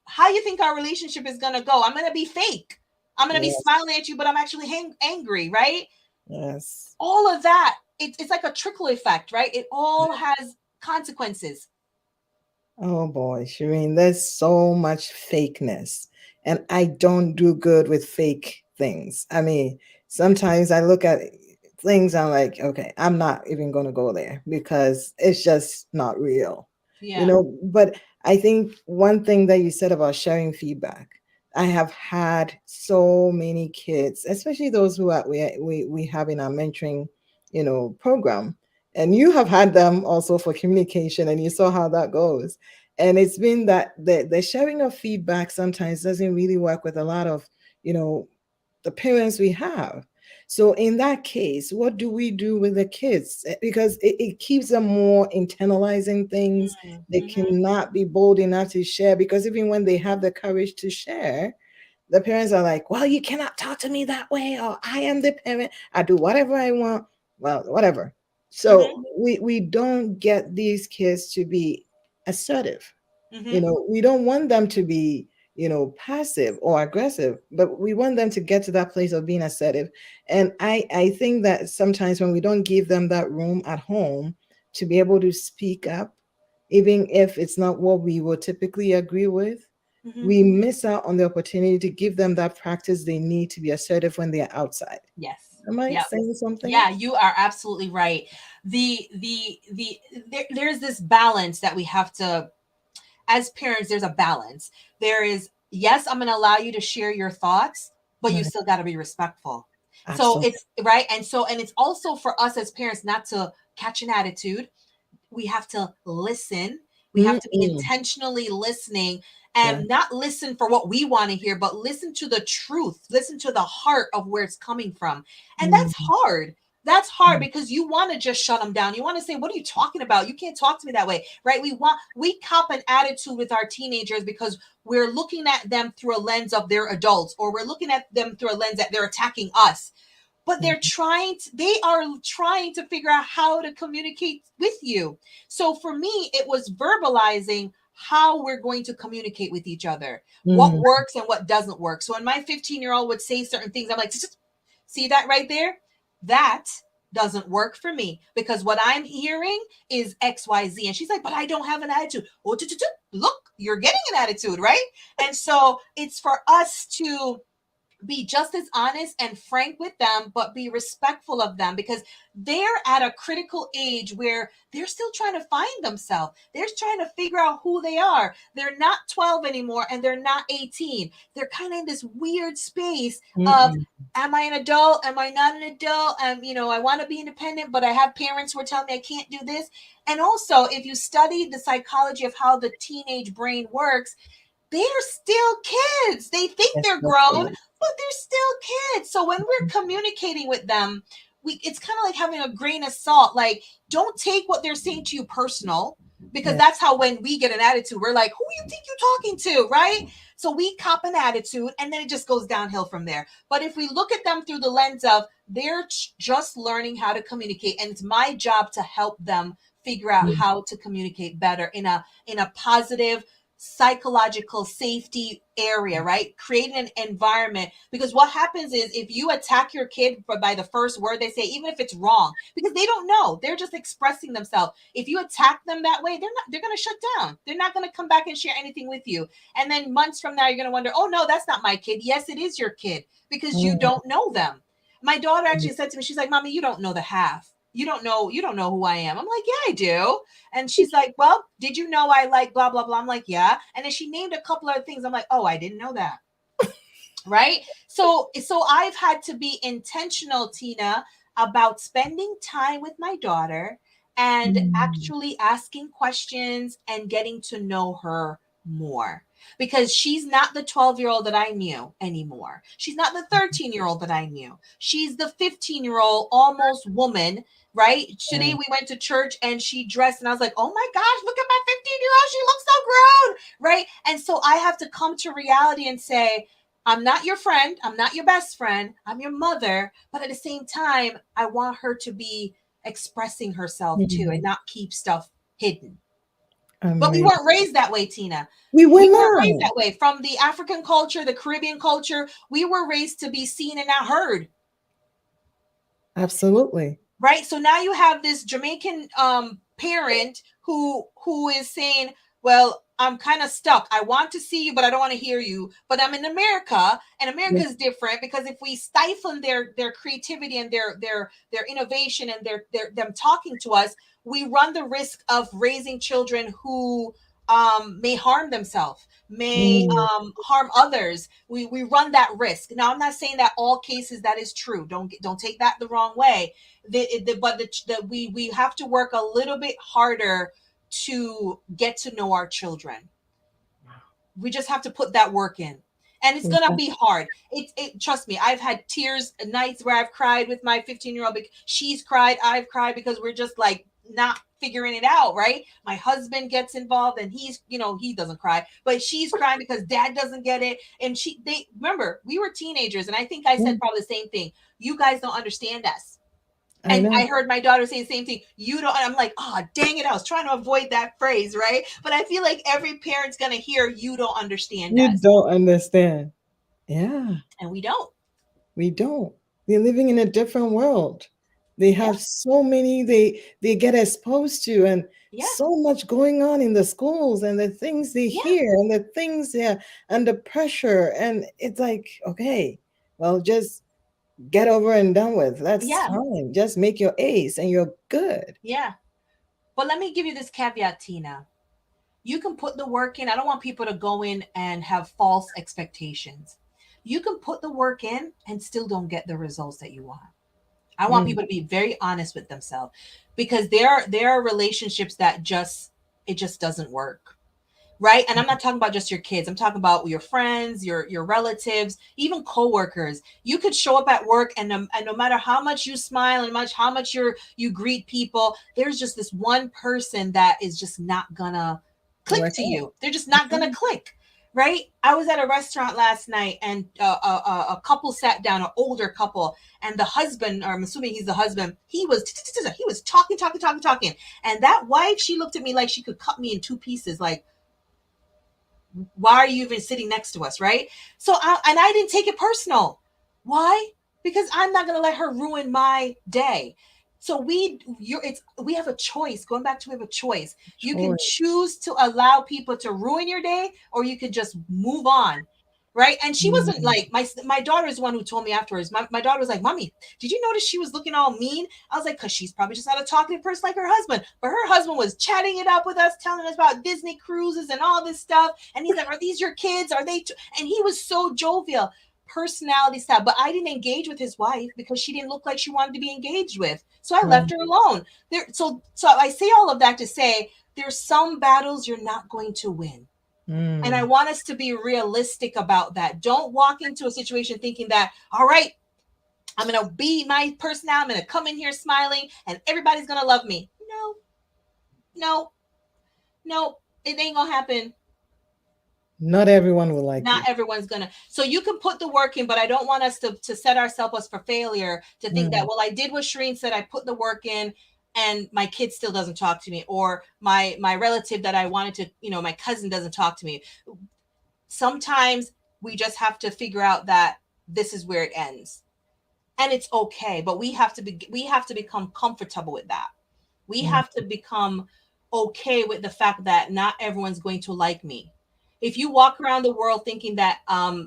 how you think our relationship is going to go? I'm going to be fake. I'm going to be yes, smiling at you, but I'm actually angry, right? yes. All of that, it's like a trickle effect, right? It all has consequences. Oh boy, Shireen, there's so much fakeness. And I don't do good with fake things. I mean, sometimes I look at things, I'm like, okay, I'm not even going to go there because it's just not real, Yeah. But I think one thing that you said about sharing feedback, I have had so many kids, especially those who we have in our mentoring, program. And you have had them also for communication, and you saw how that goes. And it's been that the sharing of feedback sometimes doesn't really work with a lot of, you know, the parents we have. So in that case, what do we do with the kids? Because it keeps them more internalizing things. They Mm-hmm. cannot be bold enough to share, because even when they have the courage to share, the parents are like, well, you cannot talk to me that way, or I am the parent, I do whatever I want. Well, whatever. So Mm-hmm. we don't get these kids to be assertive. Mm-hmm. We don't want them to be, passive or aggressive, but we want them to get to that place of being assertive. And I think that sometimes when we don't give them that room at home to be able to speak up, even if it's not what we would typically agree with, Mm-hmm. we miss out on the opportunity to give them that practice they need to be assertive when they're outside. Yes. Am I Yep. saying something? Yeah, you are absolutely right. There's this balance that we have to, as parents, there's a balance. There is, yes, I'm going to allow you to share your thoughts, but you Right. still got to be respectful. So Absolutely. it's right. And it's also for us as parents not to catch an attitude. We have to listen, We have to be Mm-mm. intentionally listening, Yeah. and not listen for what we want to hear, but listen to the truth, listen to the heart of where it's coming from. And that's Mm-hmm. hard. That's hard because you want to just shut them down. You want to say, "What are you talking about? You can't talk to me that way." Right? We cop an attitude with our teenagers because we're looking at them through a lens of they're adults, or we're looking at them through a lens that they're attacking us. But they are trying to figure out how to communicate with you. So for me, it was verbalizing how we're going to communicate with each other, what Mm-hmm. works and what doesn't work. So when my 15-year-old would say certain things, I'm like, see that right there? That doesn't work for me because what I'm hearing is XYZ. And she's like, but I don't have an attitude. Oh, look, you're getting an attitude, right? And so it's for us to be just as honest and frank with them, but be respectful of them because they're at a critical age where they're still trying to find themselves. They're trying to figure out who they are. They're not 12 anymore and they're not 18. They're kind of in this weird space of, Mm-mm. am I an adult? Am I not an adult? I want to be independent, but I have parents who are telling me I can't do this. And also, if you study the psychology of how the teenage brain works, they're still kids. They think Yes, they're that's grown, good. but they're still kids. So when we're communicating with them, it's kind of like having a grain of salt. Like, don't take what they're saying to you personal, because Yeah. that's how when we get an attitude, we're like, who you think you're talking to, right? So we cop an attitude and then it just goes downhill from there. But if we look at them through the lens of they're just learning how to communicate, and it's my job to help them figure out Mm. how to communicate better in a positive psychological safety area, right? Creating an environment, because what happens is if you attack your kid by the first word they say, even if it's wrong, because they don't know, they're just expressing themselves. If you attack them that way, they're going to shut down. They're not going to come back and share anything with you. And then months from now, you're going to wonder, oh no, that's not my kid. Yes, it is your kid, because you Mm. don't know them. My daughter actually said to me, she's like, Mommy, you don't know the half. You don't know who I am. I'm like, yeah, I do. And she's like, well, did you know I like blah blah blah? I'm like, yeah. And then she named a couple of things. I'm like, oh, I didn't know that. Right? So I've had to be intentional, Tina, about spending time with my daughter and Mm. actually asking questions and getting to know her more, because she's not the 12-year-old that I knew anymore. She's not the 13-year-old that I knew. She's the 15-year-old almost woman, right? Today Yeah. we went to church and she dressed and I was like, "Oh my gosh, look at my 15-year-old. She looks so grown." Right? And so I have to come to reality and say, I'm not your friend. I'm not your best friend. I'm your mother. But at the same time, I want her to be expressing herself too and Mm. not keep stuff hidden. But we weren't Amazing. raised that way, Tina. We were We weren't raised not. that way. From the African culture, the Caribbean culture, we were raised to be seen and not heard. Absolutely. Right? So now you have this Jamaican parent who is saying, well, I'm kind of stuck. I want to see you, but I don't want to hear you. But I'm in America, and America Yeah. is different, because if we stifle their creativity and their innovation and their them talking to us, we run the risk of raising children who may harm themselves, may Mm. harm others. We run that risk. Now, I'm not saying that all cases that is true. Don't take that the wrong way. We have to work a little bit harder to get to know our children. We just have to put that work in, and it's gonna Yeah. be hard. It trust me, I've had tears nights where I've cried with my 15-year-old. She's cried, I've cried, because we're just like not figuring it out, right? My husband gets involved and he doesn't cry, but she's crying because dad doesn't get it. And they remember, we were teenagers, and I think I said Mm. probably the same thing. You guys don't understand us. I And I know. heard my daughter say the same thing. You don't. I'm like, oh, dang it. I was trying to avoid that phrase, right? But I feel like every parent's going to hear, you don't understand You us. don't understand. Yeah. And we don't. We don't. They're living in a different world. They Yeah. have so many they get exposed to, and Yeah. so much going on in the schools, and the things they Yeah. hear, and the things they're under pressure. And it's like, okay, well, just get over and done with. That's Yeah. fine. Just make your A's and you're good. Yeah. But let me give you this caveat, Tina. You can put the work in. I don't want people to go in and have false expectations. You can put the work in and still don't get the results that you want. I want Mm. people to be very honest with themselves, because there are relationships that just it just doesn't work. Right? And I'm not talking about just your kids. I'm talking about your friends, your relatives, even coworkers. You could show up at work, and no matter how much you smile and how much you greet people, there's just this one person that is just not gonna click Work to out. you. They're just not gonna click. Right? I was at a restaurant last night, and a couple sat down, an older couple, and the husband, or I'm assuming he's the husband, he was talking, and that wife, she looked at me like she could cut me in two pieces, like, why are you even sitting next to us, right? I didn't take it personal. Why? Because I'm not going to let her ruin my day. So we have a choice. Going back to, we have a choice. You can Choice. choose to allow people to ruin your day, or you could just move on, right? And she wasn't Mm. like, my daughter is the one who told me afterwards. My daughter was like, "Mommy, did you notice she was looking all mean?" I was like, "Because she's probably just not a talkative person like her husband." But her husband was chatting it up with us, telling us about Disney cruises and all this stuff. And he's like, "Are these your kids? Are they?" And he was so jovial, personality style. But I didn't engage with his wife because she didn't look like she wanted to be engaged with. So I Right. left her alone. So I say all of that to say there's some battles you're not going to win. And I Mm. want us to be realistic about that. Don't walk into a situation thinking that, all right, I'm going to be my personality. I'm going to come in here smiling and everybody's going to love me. No, no, it ain't going to happen. Not everyone will like Not you. everyone's going to. So you can put the work in, but I don't want us to set ourselves up for failure, to think that, Mm. well, I did what Sherene said. I put the work in and my kid still doesn't talk to me, or my relative that I wanted to, my cousin doesn't talk to me. Sometimes we just have to figure out that this is where it ends, and it's okay. But we have to become comfortable with that. We Mm. have to become okay with the fact that not everyone's going to like me. If you walk around the world thinking that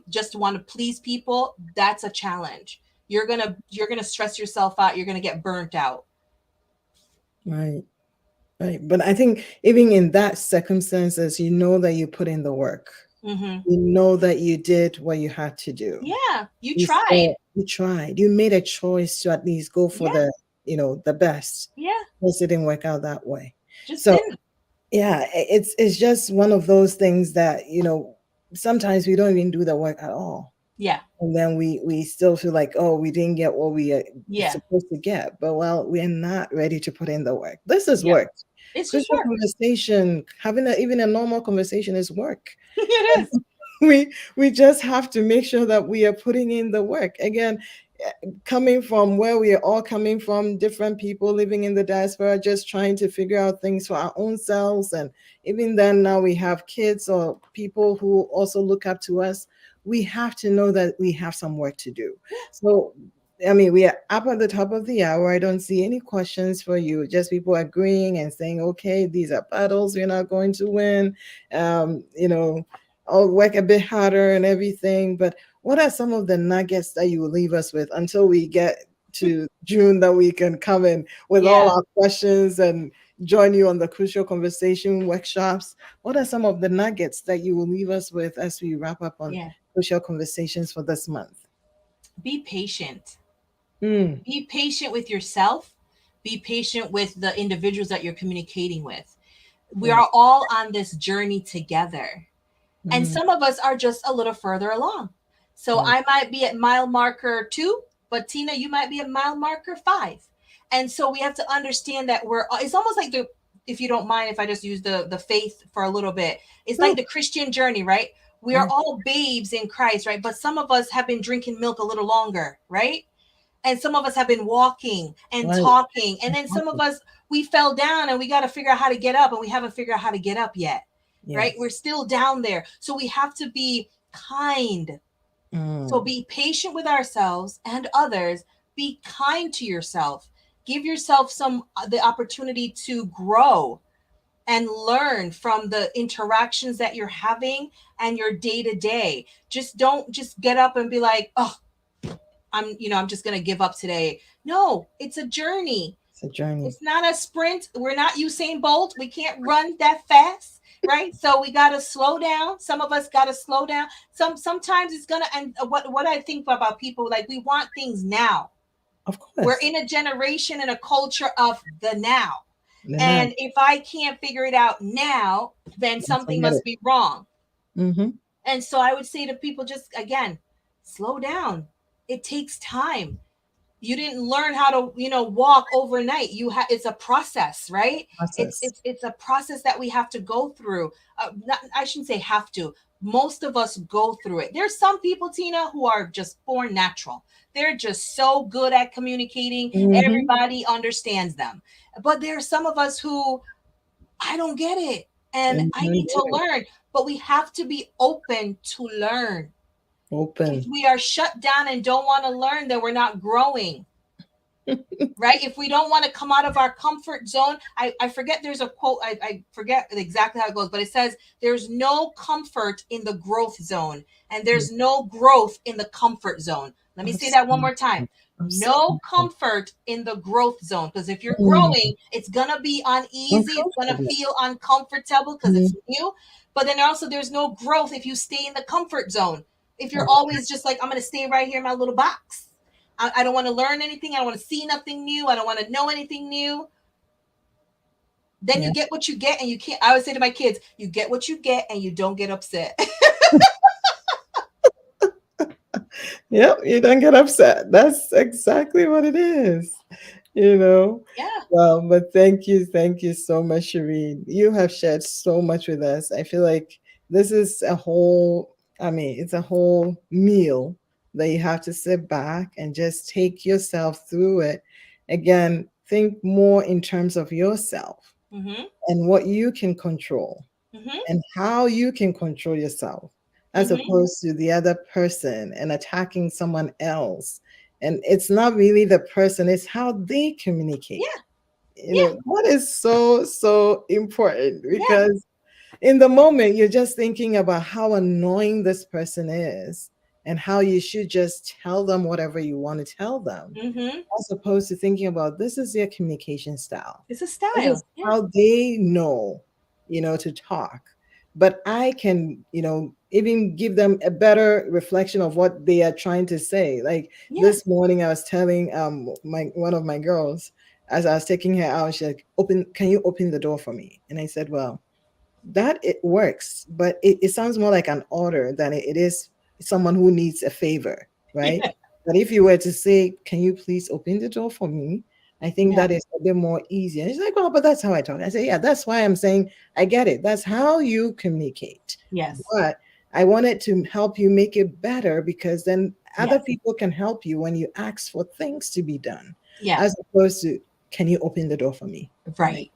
just want to please people, that's a challenge. You're gonna stress yourself out. You're gonna get burnt out. Right. Right. But I think even in that circumstances, you know that you put in the work. Hmm. You know that you did what you had to do. Yeah, you You tried. still you tried. You made a choice to at least go for Yeah, the best. yeah, Because it didn't work out that way. just So didn't. yeah, it's just one of those things that, sometimes we don't even do the work at all. Yeah, And then we still feel like, oh, we didn't get what we are yeah, supposed to get. But well, we're not ready to put in the work. This is yeah. work. It's just Crucial work. conversation, having even a normal conversation is work. It is. We just have to make sure that we are putting in the work. Again, coming from where we are all coming from, different people living in the diaspora, just trying to figure out things for our own selves. And even then, now we have kids or people who also look up to us. We have to know that we have some work to do. So, I mean, we are up at the top of the hour. I don't see any questions for you. Just people agreeing and saying, okay, these are battles we're not going to win. Um, you know, I'll work a bit harder and everything. But what are some of the nuggets that you will leave us with until we get to June, that we can come in with all Yeah, our questions and join you on the crucial conversation workshops? What are some of the nuggets that you will leave us with as we wrap up on yeah. crucial conversations for this month? Be patient. Mm. Be patient with yourself. Be patient with the individuals that you're communicating with. We Right. are all on this journey together. And Mm. some of us are just a little further along. So Right. I might be at mile marker 2, but Tina, you might be at mile marker 5. And so we have to understand that it's almost like if you don't mind if I just use the faith for a little bit. It's like Oh, the Christian journey, right? We are right. all babes in Christ, right? But some of us have been drinking milk a little longer, right? And some of us have been walking and Right. talking, and then some of us, we fell down and we got to figure out how to get up, and we haven't figured out how to get up yet, right? Yes. We're still down there, so we have to be kind. So Mm. be patient with ourselves and others. Be kind to yourself. Give yourself some the opportunity to grow and learn from the interactions that you're having and your day to day. Just don't just get up and be like, oh, I'm just gonna give up today. No, it's a journey. It's a journey. It's not a sprint. We're not Usain Bolt. We can't run that fast, right? So we gotta slow down. Some of us gotta slow down. Sometimes it's gonna. And what I think about people, like, we want things now. Of We're course. in a generation and a culture of the now. They're not. And if I can't figure it out now, then something Forget must it. be wrong. Mm-hmm. And so I would say to people, just again, slow down. It takes time. You didn't learn how to, walk overnight. It's a process, right? it's Process. it's it's a process that we have to go through. Not, I shouldn't say have to. Most of us go through it. There's some people, Tina, who are just born natural. They're just so good at communicating. Mm-hmm. Everybody understands them. But there's some of us who, I don't get it, and I need to learn. But we have to be open to learn. If Open. we are shut down and don't want to learn, then we're not growing, right? If we don't want to come out of our comfort zone, I forget, there's a quote, I forget exactly how it goes, but it says there's no comfort in the growth zone, and there's no growth in the comfort zone. Let me say that one more time. Absolutely. No Absolutely. comfort in the growth zone, because if you're Mm. growing, it's gonna be uneasy, it's gonna Uncomfortable. feel uncomfortable because it's Mm. new. But then also, there's no growth if you stay in the comfort zone. If you're always just like, I'm gonna stay right here in my little box, I don't want to learn anything. I don't want to see nothing new. I don't want to know anything new. Then Yeah. you get what you get, and you can't. I always say to my kids, you get what you get, and you don't get upset. Yep. You don't get upset. That's exactly what it is. You know. Yeah. Well, but thank you so much, Sherene. You have shared so much with us. I feel like this is a whole, I mean, it's a whole meal that you have to sit back and just take yourself through it. Again, think more in terms of yourself Mm-hmm. and what you can control Mm-hmm. and how you can control yourself as Mm-hmm. opposed to the other person and attacking someone else. And it's not really the person, it's how they communicate. Yeah. You Yeah. know, that is so important Yeah. because in the moment you're just thinking about how annoying this person is and how you should just tell them whatever you want to tell them, Mm-hmm. as opposed to thinking about this is their communication style. It's a This is style. Yeah. how they know, to talk. But I can, even give them a better reflection of what they are trying to say. Like Yeah. this morning, I was telling my one of my girls as I was taking her out, she's like, "Open, can you open the door for me?" And I said, "Well, that it works, but it sounds more like an order than it is someone who needs a favor, right? Yeah. But if you were to say, can you please open the door for me? I think Yeah. that is a bit more easy. And she's like, well, but that's how I talk. I say, yeah, that's why I'm saying I get it. That's how you communicate. Yes. But I wanted to help you make it better because then other Yes. people can help you when you ask for things to be done, Yeah. as opposed to, can you open the door for me? Like, Right.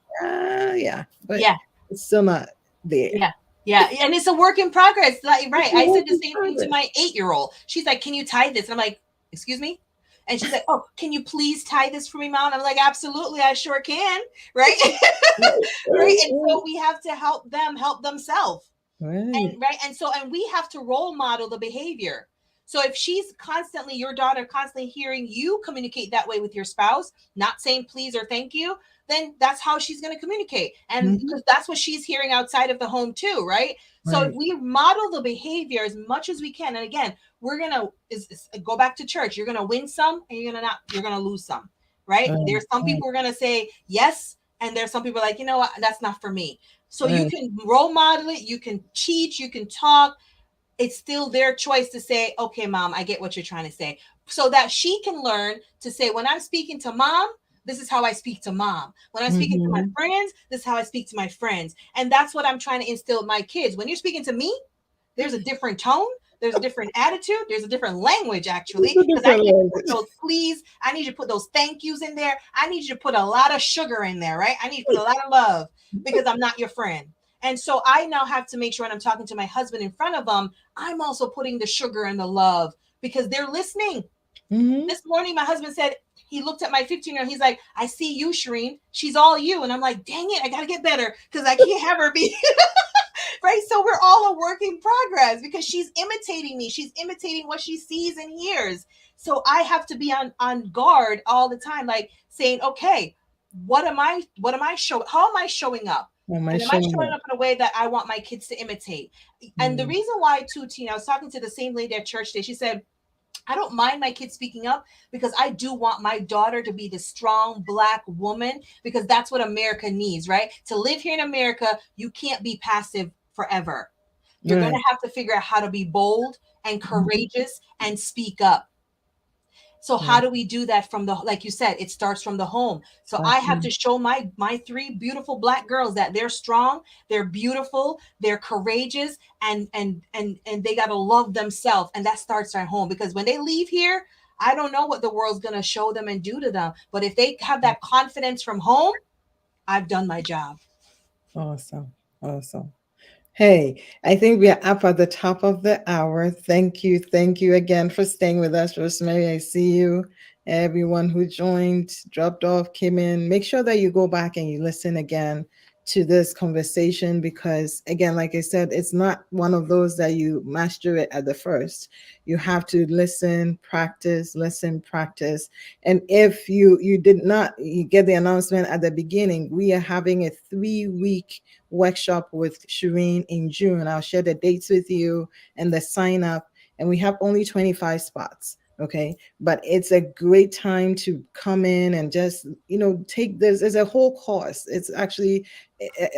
yeah, but Yeah. it's still not there. Yeah. Yeah. And it's a work in progress. Like, It's right. a I work said the in same thing to progress. my 8-year-old. She's like, can you tie this? And I'm like, excuse me? And she's like, oh, can you please tie this for me, mom? I'm like, absolutely, I sure can. Right. Right. And so we have to help them help themselves. Right. And right. And so, and we have to role model the behavior. So if she's constantly, your daughter constantly hearing you communicate that way with your spouse, not saying please or thank you, then that's how she's going to communicate. And Mhm. because that's what she's hearing outside of the home too, right? So if Right. we model the behavior as much as we can, and again, we're gonna go back to church. You're gonna win some, and you're gonna lose some, right? Right. There's some Right. people who are gonna say yes, and there's some people like, you know what, that's not for me. So you Right. can role model it, you can teach, you can talk. It's still their choice to say, okay, mom, I get what you're trying to say. So that she can learn to say, when I'm speaking to mom, this is how I speak to mom. When I'm speaking to my Mhm. friends, this is how I speak to my friends. And that's what I'm trying to instill in my kids. When you're speaking to me, there's a different tone, there's a different attitude, there's a different language It's actually, a because I different need to put language. those please, I need you to put those thank yous in there, I need you to put a lot of sugar in there, right? I need to put a lot of love, because I'm not your friend. And so I now have to make sure when I'm talking to my husband in front of them, I'm also putting the sugar and the love, because they're listening. Mhm. This morning my husband said, he looked at my 15-year-old, he's like, I see you, Sherene, she's all you. And I'm like, dang it, I gotta get better, because I can't have her be right. So we're all a work in progress, because she's imitating me, she's imitating what she sees and hears. So I have to be on guard all the time, like saying, okay, what am I showing, how am I showing up, Am I and am I showing showing up? up in a way that I want my kids to imitate. And the Mm. reason why too, Tina, I was talking to the same lady at church today. She said, I don't mind my kids speaking up because I do want my daughter to be the strong black woman because that's what America needs, right? To live here in America, you can't be passive forever. You're going Right. to have to figure out how to be bold and Mhm. courageous and speak up. So how Right. do we do that from the, like you said, it starts from the home. So I That's have to show my three beautiful black girls that they're strong, they're beautiful, they're courageous, and they got to love themselves, and that starts at home because when they leave here, I don't know what the world's going to show them and do to them, but if they have that confidence from home, I've done my job. awesome. Awesome. Hey, I think we are up at the top of the hour. Thank you. Thank you again for staying with us, Rosemary. I see you. Everyone who joined, dropped off, came in. Make sure that you go back and you listen again to this conversation because, again, like I said, it's not one of those that you master it at the first. You have to listen, practice. And if you did not you get the announcement at the beginning, we are having a 3 week workshop with Sherene in June. I'll share the dates with you and the sign up. And we have only 25 spots. Okay. But it's a great time to come in and just, take this as a whole course. It's actually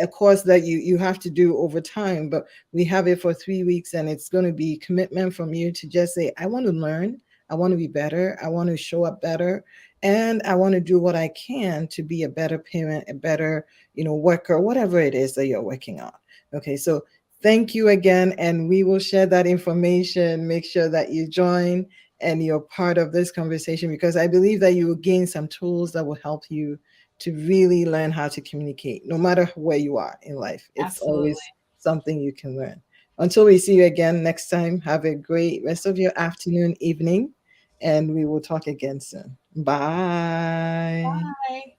a course that you have to do over time, but we have it for 3 weeks and it's going to be commitment from you to just say, I want to learn. I want to be better. I want to show up better. And I want to do what I can to be a better parent, a better worker, whatever it is that you're working on. Okay, so thank you again, and we will share that information. Make sure that you join and you're part of this conversation because I believe that you will gain some tools that will help you to really learn how to communicate, no matter where you are in life. It's always Absolutely. something you can learn. Until we see you again next time, have a great rest of your afternoon, evening, and we will talk again soon. Bye. Bye.